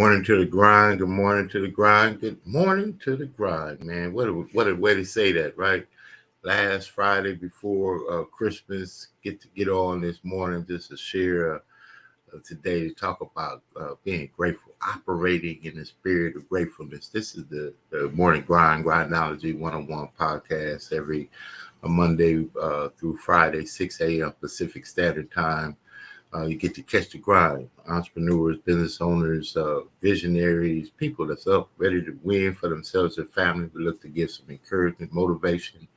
morning to the grind. Good morning to the grind. Good morning to the grind, man. What a way to say that, right? Last Friday before Christmas, get on this morning just to share today to talk about being grateful, operating in the spirit of gratefulness. This is the Morning Grind Grindology101 Podcast every Monday through Friday, 6 a.m. Pacific Standard Time. You get to catch the grind. Entrepreneurs, business owners, visionaries, people that's up, ready to win for themselves and family. We look to give some encouragement, motivation,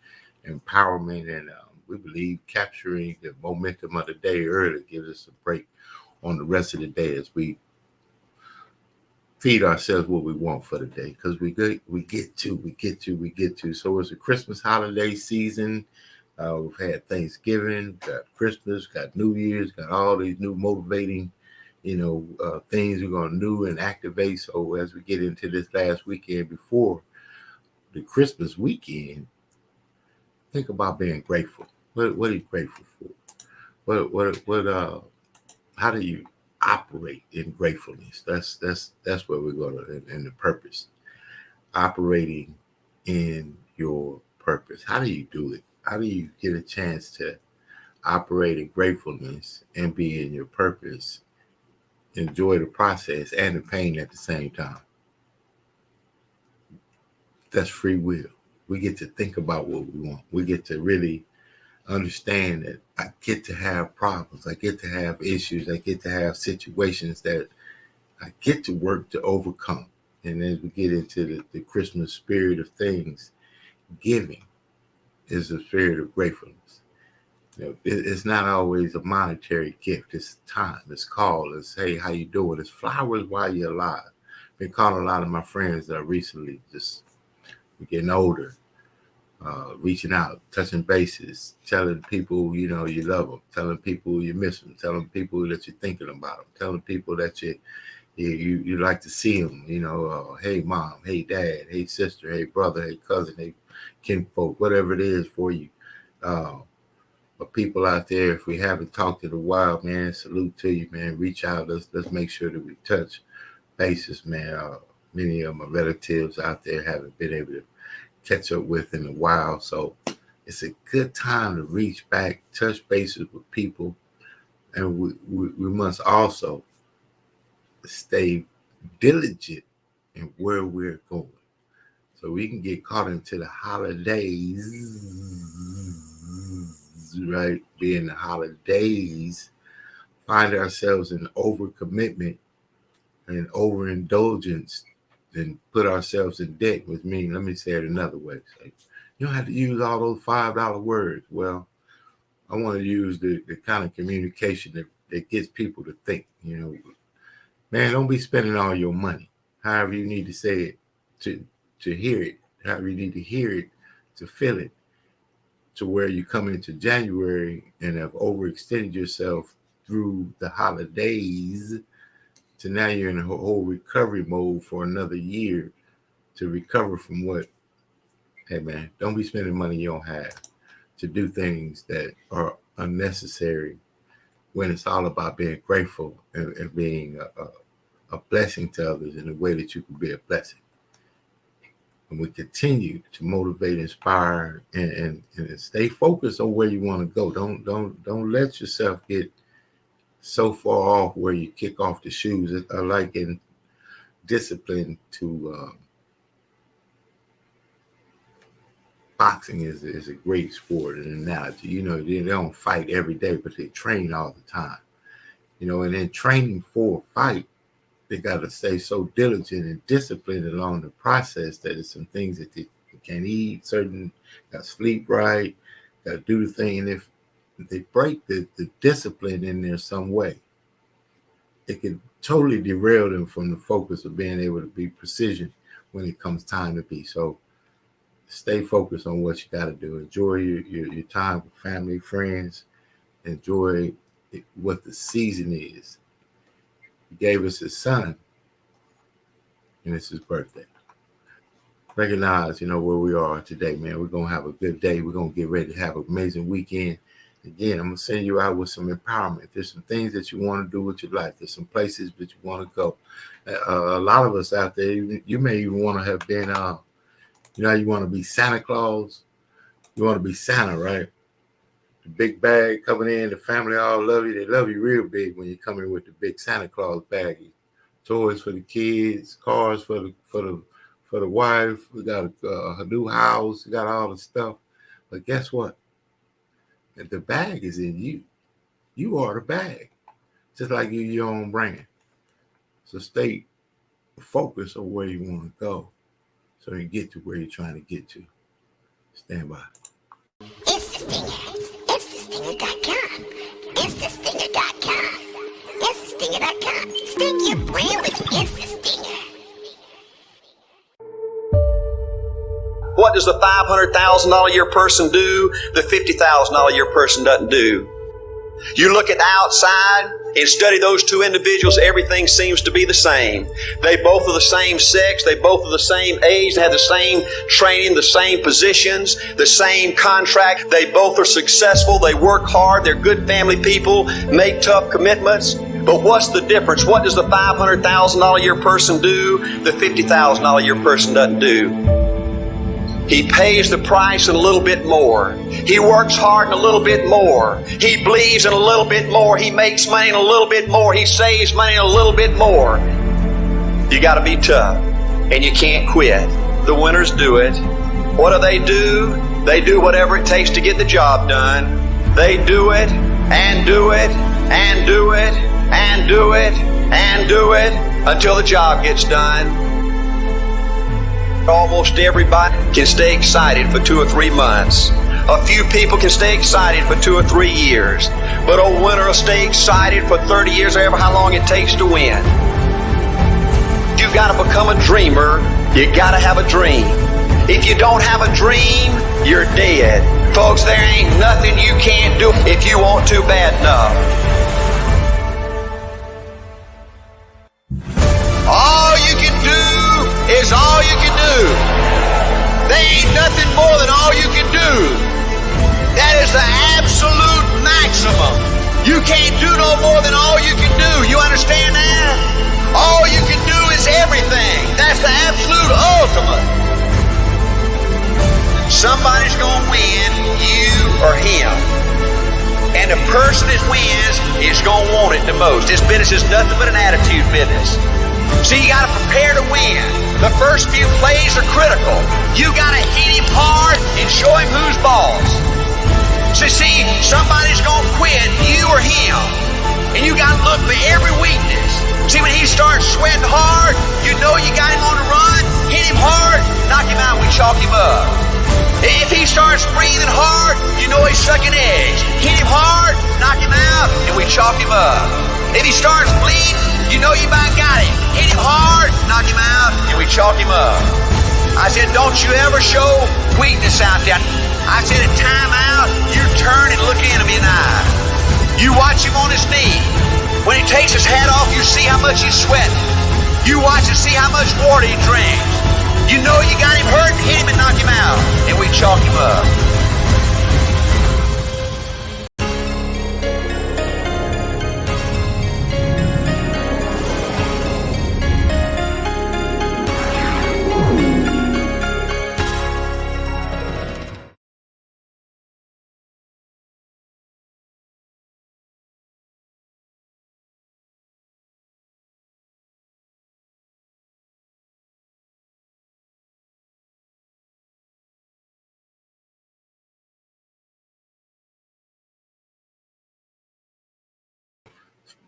empowerment, and we believe capturing the momentum of the day early gives us a break on the rest of the day as we feed ourselves what we want for the day, because we get to. So it's a Christmas holiday season. We've had Thanksgiving, got Christmas, got New Year's, got all these new motivating, things we're going to do and activate. So as we get into this last weekend before the Christmas weekend, think about being grateful. What are you grateful for? How do you operate in gratefulness? That's where we're going to, in the purpose. Operating in your purpose. How do you do it? How do you get a chance to operate in gratefulness and be in your purpose, enjoy the process and the pain at the same time? That's free will. We get to think about what we want. We get to really understand that I get to have problems. I get to have issues. I get to have situations that I get to work to overcome. And as we get into the Christmas spirit of things, giving is a spirit of gratefulness. It's not always a monetary gift. It's time. It's call. It's, hey, how you doing? It's flowers while you're alive. Been calling a lot of my friends recently, just getting older, reaching out, touching bases, telling people, you love them, telling people you miss them, telling people that you're thinking about them, telling people that you like to see them, hey, mom, hey, dad, hey, sister, hey, brother, hey, cousin, hey, kinfolk, whatever it is for you. But people out there, if we haven't talked in a while, man, salute to you, man. Reach out. Let's make sure that we touch bases, man. Many of my relatives out there haven't been able to catch up with in a while. So it's a good time to reach back, touch bases with people. And we must also stay diligent in where we're going. So we can get caught into the holidays, right? Being the holidays, find ourselves in overcommitment and overindulgence and put ourselves in debt, which means, let me say it another way. It's like, you don't have to use all those $5 words. Well, I want to use the kind of communication that gets people to think, man, don't be spending all your money. However you need to say it to hear it, however you need to hear it to feel it, to where you come into January and have overextended yourself through the holidays to now you're in a whole recovery mode for another year to recover from what, hey man, don't be spending money you don't have to do things that are unnecessary when it's all about being grateful and being a blessing to others in a way that you can be a blessing. And we continue to motivate, inspire, and stay focused on where you want to go. Don't let yourself get so far off where you kick off the shoes. I like in discipline to boxing is a great sport, an analogy. They don't fight every day, but they train all the time. And in training for a fight, they got to stay so diligent and disciplined along the process that it's some things that they can't eat, got to sleep right, got to do the thing. And if they break the discipline in there some way, it can totally derail them from the focus of being able to be precision when it comes time to be. So stay focused on what you got to do. Enjoy your time with family, friends. Enjoy what the season is. He gave us his son, and it's his birthday. Recognize, where we are today, man. We're going to have a good day. We're going to get ready to have an amazing weekend. Again, I'm going to send you out with some empowerment. There's some things that you want to do with your life. There's some places that you want to go. A lot of us out there, you may even want to have been, you want to be Santa Claus. You want to be Santa, right? The big bag coming in, the family all love you. They love you real big when you come in with the big Santa Claus bag. Toys for the kids, cars for the wife. We got a new house. We got all the stuff. But guess what? The bag is in you. You are the bag. Just like you're your own brand. So stay focused on where you want to go so you get to where you're trying to get to. Stand by. It's the Stinger. It's the Stinger.com. It's the Stinger.com. It's the Stinger.com. Sting your brand with It's the Stinger. What does the $500,000 a year person do? The $50,000 a year person doesn't do. You look at the outside and study those two individuals, everything seems to be the same. They both are the same sex, they both are the same age, they have the same training, the same positions, the same contract. They both are successful, they work hard, they're good family people, make tough commitments. But what's the difference? What does the $500,000 a year person do? The $50,000 a year person doesn't do. He pays the price and a little bit more. He works hard and a little bit more. He believes in a little bit more. He makes money and a little bit more. He saves money and a little bit more. You got to be tough, and you can't quit. The winners do it. What do? They do whatever it takes to get the job done. They do it and do it and do it and do it and do it until the job gets done. Almost everybody can stay excited for 2 or 3 months. A few people can stay excited for 2 or 3 years. But a winner will stay excited for 30 years, or ever how long it takes to win. You've got to become a dreamer. You got to have a dream. If you don't have a dream, you're dead. Folks, there ain't nothing you can't do if you want to bad enough. All you can do is all you can do. There ain't nothing more than all you can do. That is the absolute maximum. You can't do no more than all you can do. You understand that? All you can do is everything. That's the absolute ultimate. Somebody's gonna win, you or him. And the person that wins is gonna want it the most. This business is nothing but an attitude business. So you gotta prepare to win. The first few plays are critical. You gotta hit him hard and show him who's boss. So see, somebody's gonna quit, you or him. And you gotta look for every weakness. See, when he starts sweating hard, you know you got him on the run. Hit him hard, knock him out, we chalk him up. If he starts breathing hard, you know he's sucking eggs. Hit him hard, knock him out, and we chalk him up. If he starts bleeding, you know you about got him. Hit him hard, knock him out, and we chalk him up. I said, don't you ever show weakness out there. I said, at time out, you turn and look him in the eye. You watch him on his knee. When he takes his hat off, you see how much he's sweating. You watch and see how much water he drinks. You know you got him hurt, hit him and knock him out, and we chalk him up.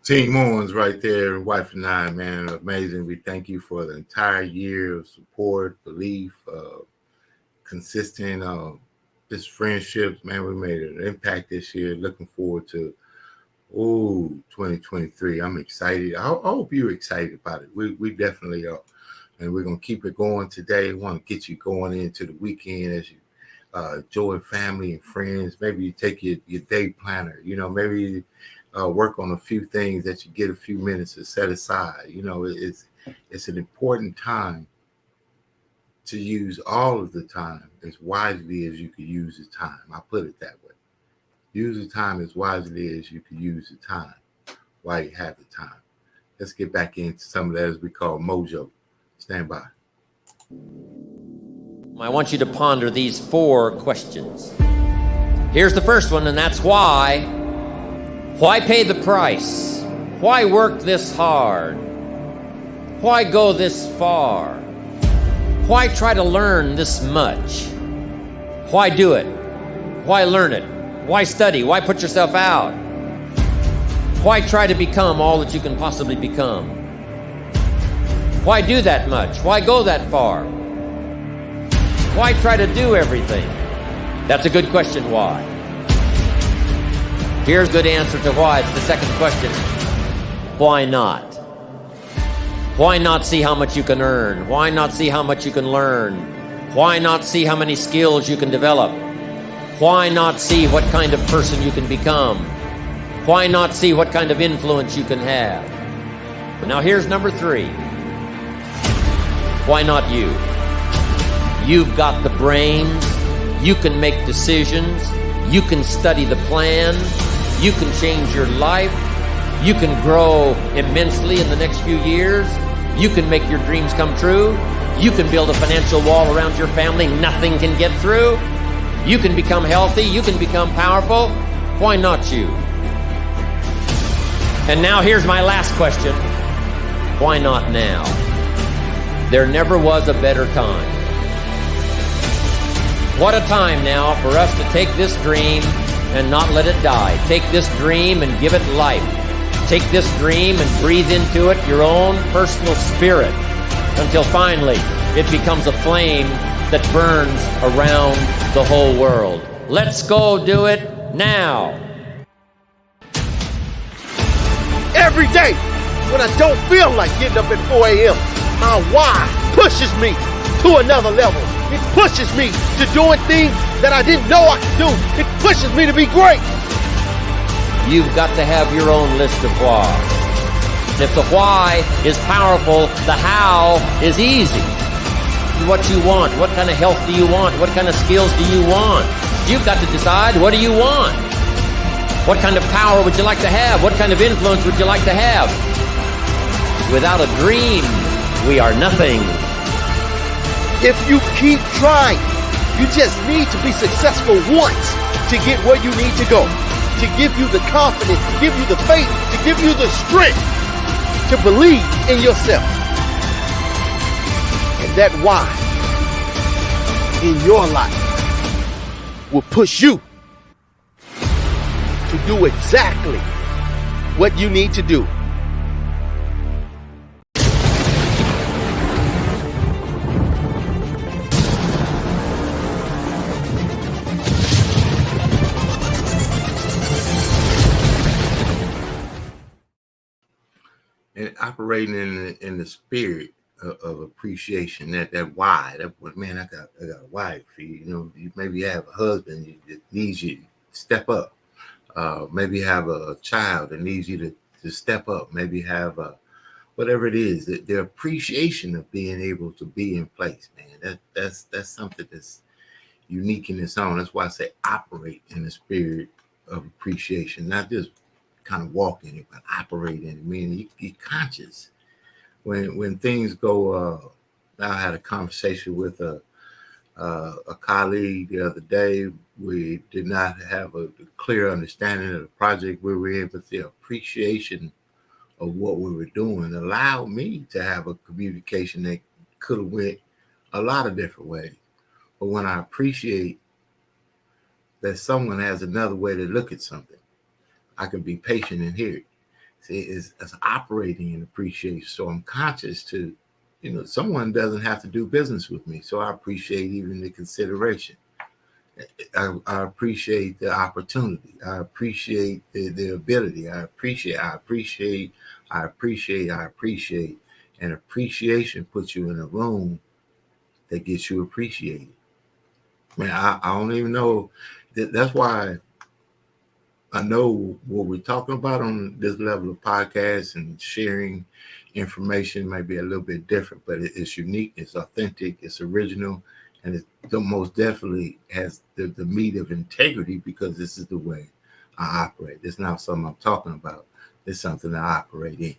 Team Owens right there, wife and I, man, amazing. We thank you for the entire year of support, belief, consistent, just friendships, man. We made an impact this year. Looking forward to 2023. I'm excited. I hope you're excited about it. We definitely are, and we're gonna keep it going today. We want to get you going into the weekend as you enjoy family and friends. Maybe you take your day planner. You know, maybe. Work on a few things that you get a few minutes to set aside. You know, it's an important time to use all of the time as wisely as you could use the time. I put it that way. Use the time as wisely as you can use the time while you have the time. Let's get back into some of that as we call mojo. Stand by. I want you to ponder these 4 questions. Here's the first one, and that's why. Why pay the price? Why work this hard? Why go this far? Why try to learn this much? Why do it? Why learn it? Why study? Why put yourself out? Why try to become all that you can possibly become? Why do that much? Why go that far? Why try to do everything? That's a good question, why? Here's a good answer to why. It's the second question. Why not? Why not see how much you can earn? Why not see how much you can learn? Why not see how many skills you can develop? Why not see what kind of person you can become? Why not see what kind of influence you can have? But now here's number 3. Why not you? You've got the brains. You can make decisions. You can study the plan. You can change your life. You can grow immensely in the next few years. You can make your dreams come true. You can build a financial wall around your family nothing can get through. You can become healthy. You can become powerful. Why not you? And now here's my last question. Why not now? There never was a better time. What a time now for us to take this dream and not let it die. Take this dream and give it life. Take this dream and breathe into it your own personal spirit until finally it becomes a flame that burns around the whole world. Let's go do it now. Every day when I don't feel like getting up at 4 a.m., my why pushes me to another level. It pushes me to doing things that I didn't know I could do. It pushes me to be great. You've got to have your own list of why. If the why is powerful, the how is easy. What you want, what kind of health do you want, what kind of skills do you want? You've got to decide, what do you want? What kind of power would you like to have? What kind of influence would you like to have? Without a dream, we are nothing. If you keep trying, you just need to be successful once to get where you need to go, to give you the confidence, to give you the faith, to give you the strength to believe in yourself. And that why in your life will push you to do exactly what you need to do. And operating in the spirit of appreciation, that why, that man, I got a wife, you maybe have a husband that needs you to step up. Maybe have a child that needs you to step up. Maybe have whatever it is, the appreciation of being able to be in place, man. That's something that's unique in its own. That's why I say operate in the spirit of appreciation, not just kind of walk in it, but operate in it. Meaning you be conscious when things go. I had a conversation with a colleague the other day. We did not have a clear understanding of the project we were in, but the appreciation of what we were doing allowed me to have a communication that could have went a lot of different ways. But when I appreciate that someone has another way to look at something, I can be patient and hear it. See, it's operating in appreciation. So I'm conscious to, someone doesn't have to do business with me. So I appreciate even the consideration. I appreciate the opportunity. I appreciate the ability. I appreciate. And appreciation puts you in a room that gets you appreciated. Man, I don't even know. That's why I know what we're talking about on this level of podcast and sharing information might be a little bit different, but it's unique, it's authentic, it's original, and it most definitely has the meat of integrity, because this is the way I operate. It's not something I'm talking about. It's something I operate in.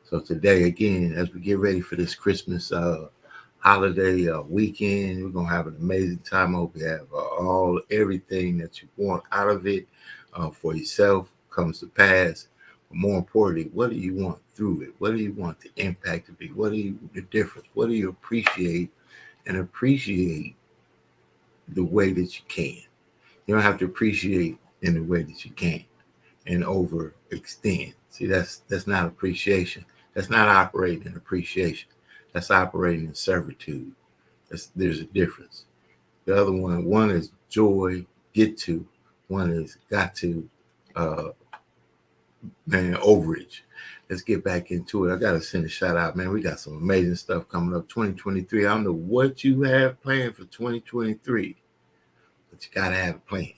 So today, again, as we get ready for this Christmas holiday weekend, we're going to have an amazing time. I hope you have everything that you want out of it for yourself comes to pass. But more importantly, what do you want through it? What do you want the impact to be? What do you, the difference? What do you appreciate? And appreciate the way that you can. You don't have to appreciate in the way that you can and overextend. See, that's not appreciation. That's not operating in appreciation. That's operating in servitude. There's a difference. The other one is joy, get to. One is got to, overage. Let's get back into it. I got to send a shout out, man. We got some amazing stuff coming up. 2023. I don't know what you have planned for 2023, but you got to have a plan.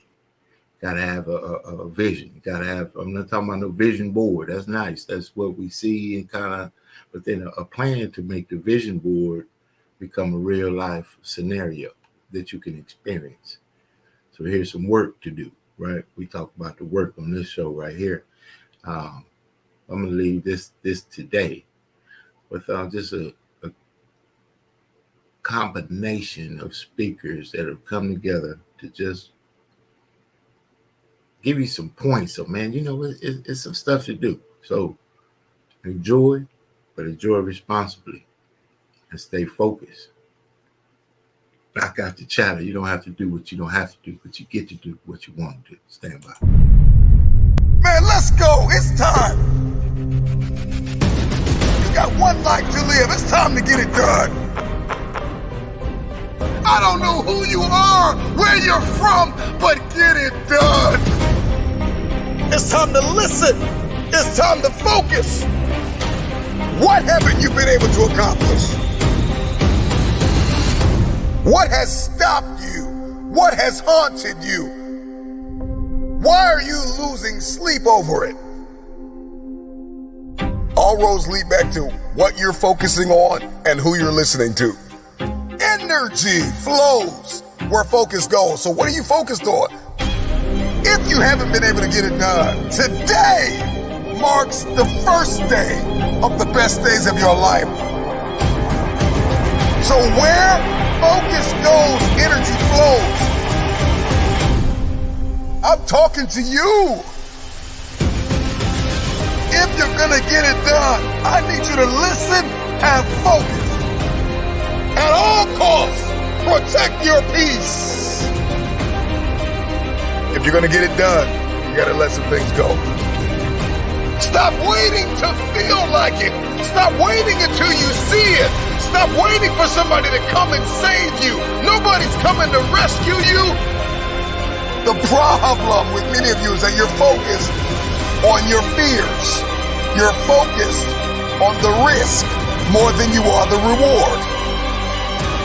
Got to have a vision. You got to have, I'm not talking about no vision board. That's nice. That's what we see and kind of, but then a plan to make the vision board become a real life scenario that you can experience. So here's some work to do, right? We talk about the work on this show right here. I'm going to leave this today with just a combination of speakers that have come together to just give you some points. So, man, you know, it's some stuff to do. So enjoy, but enjoy responsibly and stay focused. Back out the chatter. You don't have to do what you don't have to do, but you get to do what you want to do. Stand by. Man, let's go. It's time. You got one life to live. It's time to get it done. I don't know who you are, where you're from, but get it done. It's time to listen. It's time to focus. What haven't you been able to accomplish? What has stopped you? What has haunted you? Why are you losing sleep over it? All roads lead back to what you're focusing on and who you're listening to. Energy flows where focus goes. So what are you focused on? If you haven't been able to get it done, today marks the first day of the best days of your life. So where focus goes, energy flows. I'm talking to you. If you're gonna get it done, I need you to listen and focus. At all costs, protect your peace. If you're gonna get it done, you gotta let some things go. Stop waiting to feel like it. Stop waiting until you see it. Stop waiting for somebody to come and save you. Nobody's coming to rescue you. The problem with many of you is that you're focused on your fears. You're focused on the risk more than you are the reward.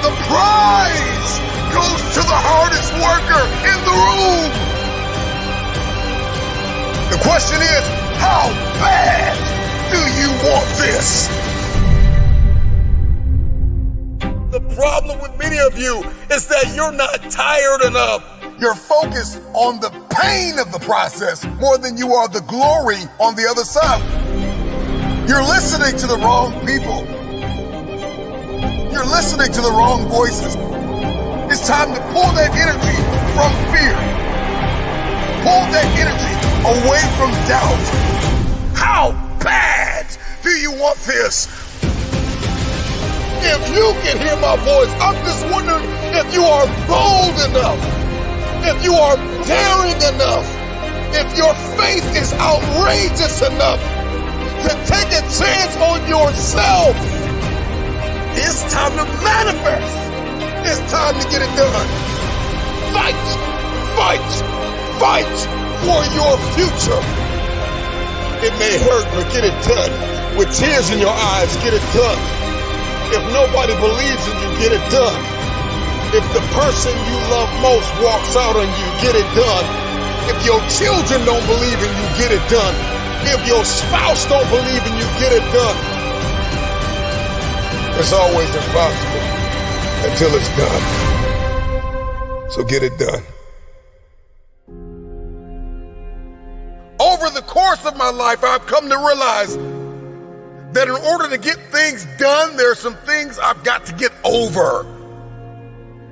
The prize goes to the hardest worker in the room. The question is, how bad do you want this? The problem with many of you is that you're not tired enough. You're focused on the pain of the process more than you are the glory on the other side. You're listening to the wrong people. You're listening to the wrong voices. It's time to pull that energy from fear. Pull that energy away from doubt. How bad do you want this? If you can hear my voice, I'm just wondering if you are bold enough, if you are daring enough, if your faith is outrageous enough to take a chance on yourself. It's time to manifest. It's time to get it done. Fight, fight, fight for your future. It may hurt, but get it done. With tears in your eyes, get it done. If nobody believes in you, get it done. If the person you love most walks out on you, get it done. If your children don't believe in you, get it done. If your spouse don't believe in you, get it done. It's always impossible until it's done. So get it done. the course of my life, I've come to realize that in order to get things done, there are some things I've got to get over.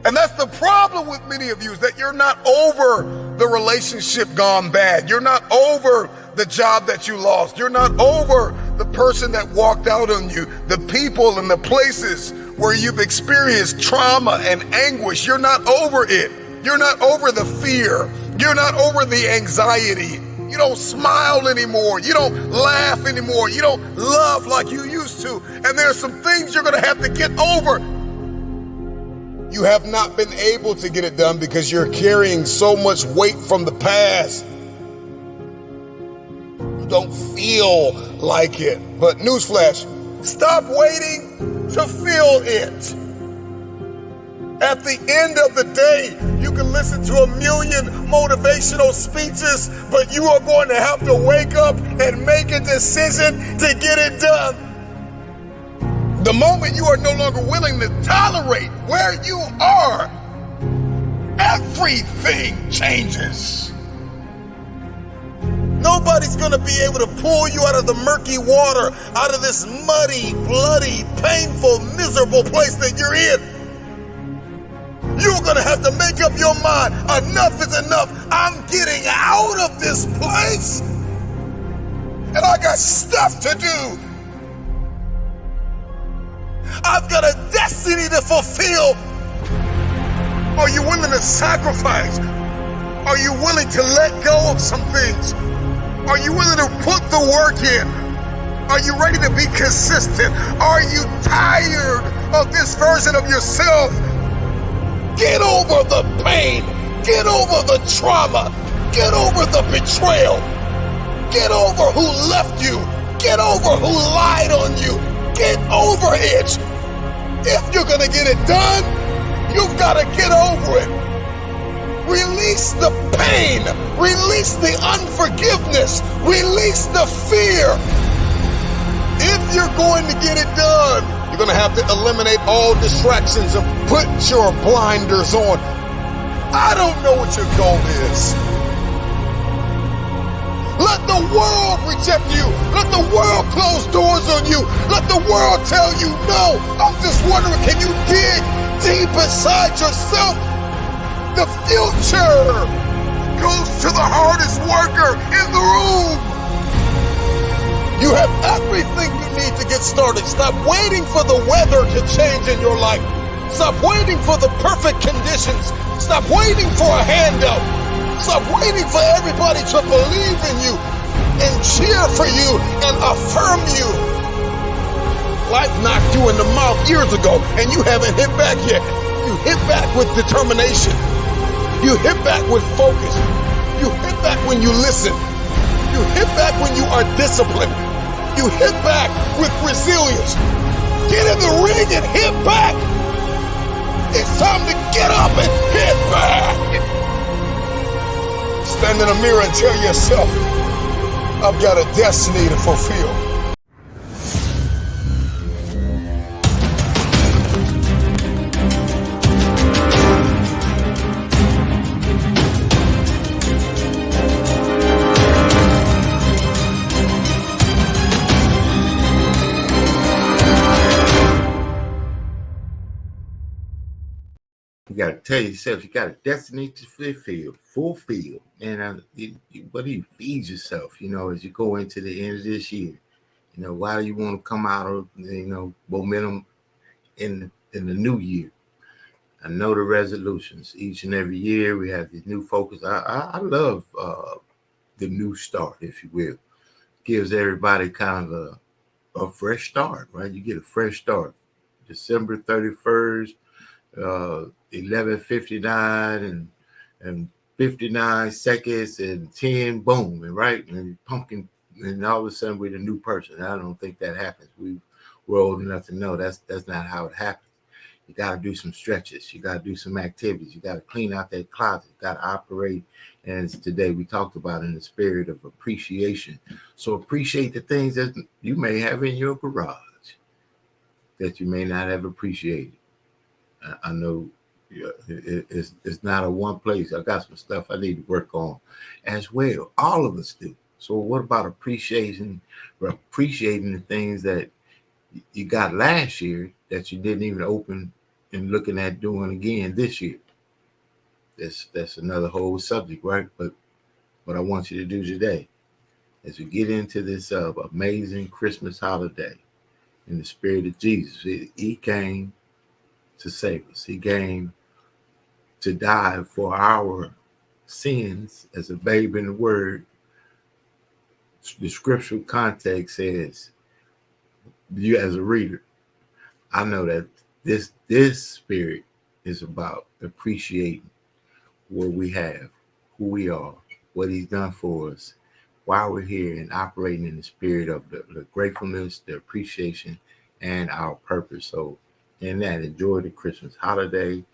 And that's the problem with many of you, is that you're not over the relationship gone bad. You're not over the job that you lost. You're not over the person that walked out on you, the people and the places where you've experienced trauma and anguish. You're not over it. You're not over the fear. You're not over the anxiety. You don't smile anymore. You don't laugh anymore. You don't love like you used to. And there are some things you're going to have to get over. You have not been able to get it done because you're carrying so much weight from the past. You don't feel like it. But newsflash, stop waiting to feel it. At the end of the day, you can listen to 1 million motivational speeches, but you are going to have to wake up and make a decision to get it done. The moment you are no longer willing to tolerate where you are, everything changes. Nobody's going to be able to pull you out of the murky water, out of this muddy, bloody, painful, miserable place that you're in. You're going to have to make up your mind. Enough is enough. I'm getting out of this place. And I got stuff to do. I've got a destiny to fulfill. Are you willing to sacrifice? Are you willing to let go of some things? Are you willing to put the work in? Are you ready to be consistent? Are you tired of this version of yourself? Get over the pain. Get over the trauma. Get over the betrayal. Get over who left you. Get over who lied on you. Get over it. If you're going to get it done, you've got to get over it. Release the pain. Release the unforgiveness. Release the fear. If you're going to get it done, you're going to have to eliminate all distractions and put your blinders on. I don't know what your goal is. Let the world reject you. Let the world close doors on you. Let the world tell you no. I'm just wondering, can you dig deep inside yourself? The future goes to the hardest worker in the room. You have everything you need to get started. Stop waiting for the weather to change in your life. Stop waiting for the perfect conditions. Stop waiting for a handout. Stop waiting for everybody to believe in you and cheer for you and affirm you. Life knocked you in the mouth years ago and you haven't hit back yet. You hit back with determination. You hit back with focus. You hit back when you listen. You hit back when you are disciplined. You hit back with resilience. Get in the ring and hit back. It's time to get up and hit back. Stand in the mirror and tell yourself, I've got a destiny to fulfill. You got to tell yourself you got a destiny to fulfill. And what do you feed yourself, as you go into the end of this year? Why do you want to come out of, momentum in the new year? I know the resolutions. Each and every year we have this new focus. I love the new start, if you will. Gives everybody kind of a fresh start, right? You get a fresh start. December 31st. 11:59 and 59 seconds and 10, boom, and right, and pumpkin, and all of a sudden we're the new person. I don't think that happens. We're old enough to know that's not how it happens. You got to do some stretches. You got to do some activities. You got to clean out that closet. You got to operate, as today we talked about, in the spirit of appreciation. So appreciate the things that you may have in your garage that you may not have appreciated. I know it's not a one place. I got some stuff I need to work on as well. All of us do. So what about appreciating the things that you got last year that you didn't even open and looking at doing again this year? That's another whole subject, right? But what I want you to do today, as we get into this amazing Christmas holiday, in the spirit of Jesus, he came to save us. He came to die for our sins as a babe in the word. The scriptural context says, you as a reader, I know that this spirit is about appreciating what we have, who we are, what he's done for us, why we're here, and operating in the spirit of the gratefulness, the appreciation, and our purpose. So in that, enjoy the Christmas holiday,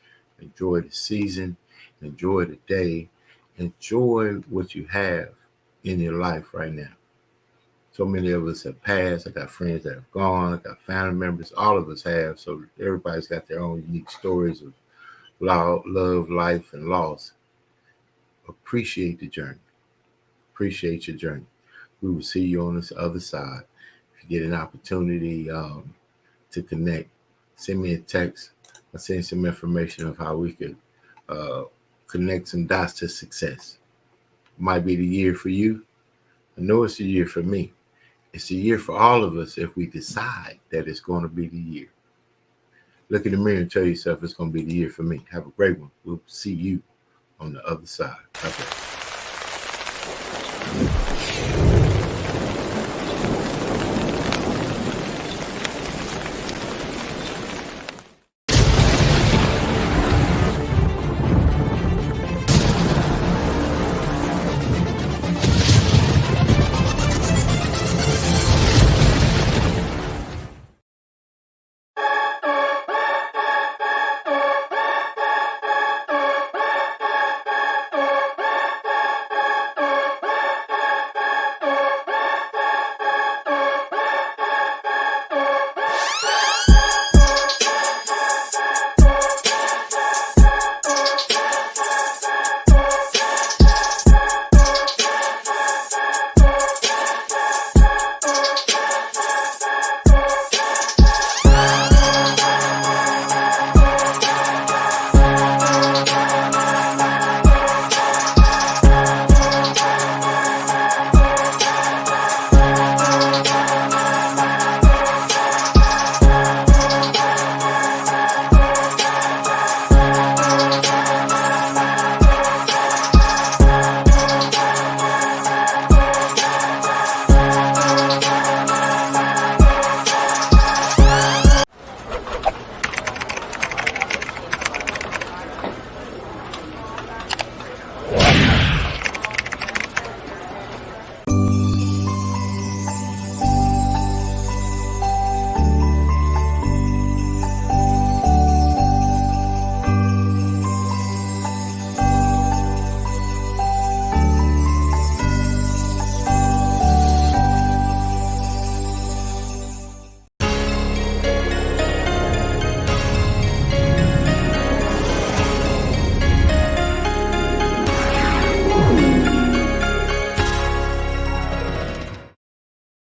enjoy the season, enjoy the day, enjoy what you have in your life right now. So many of us have passed. I got friends that have gone. I got family members. All of us have. So everybody's got their own unique stories of love, life, and loss. Appreciate the journey. Appreciate your journey. We will see you on this other side. If you get an opportunity to connect, send me a text. I'll send some information of how we could connect some dots to success. It might be the year for you. I know it's the year for me. It's the year for all of us if we decide that it's going to be the year. Look in the mirror and tell yourself it's going to be the year for me. Have a great one. We'll see you on the other side. God bless.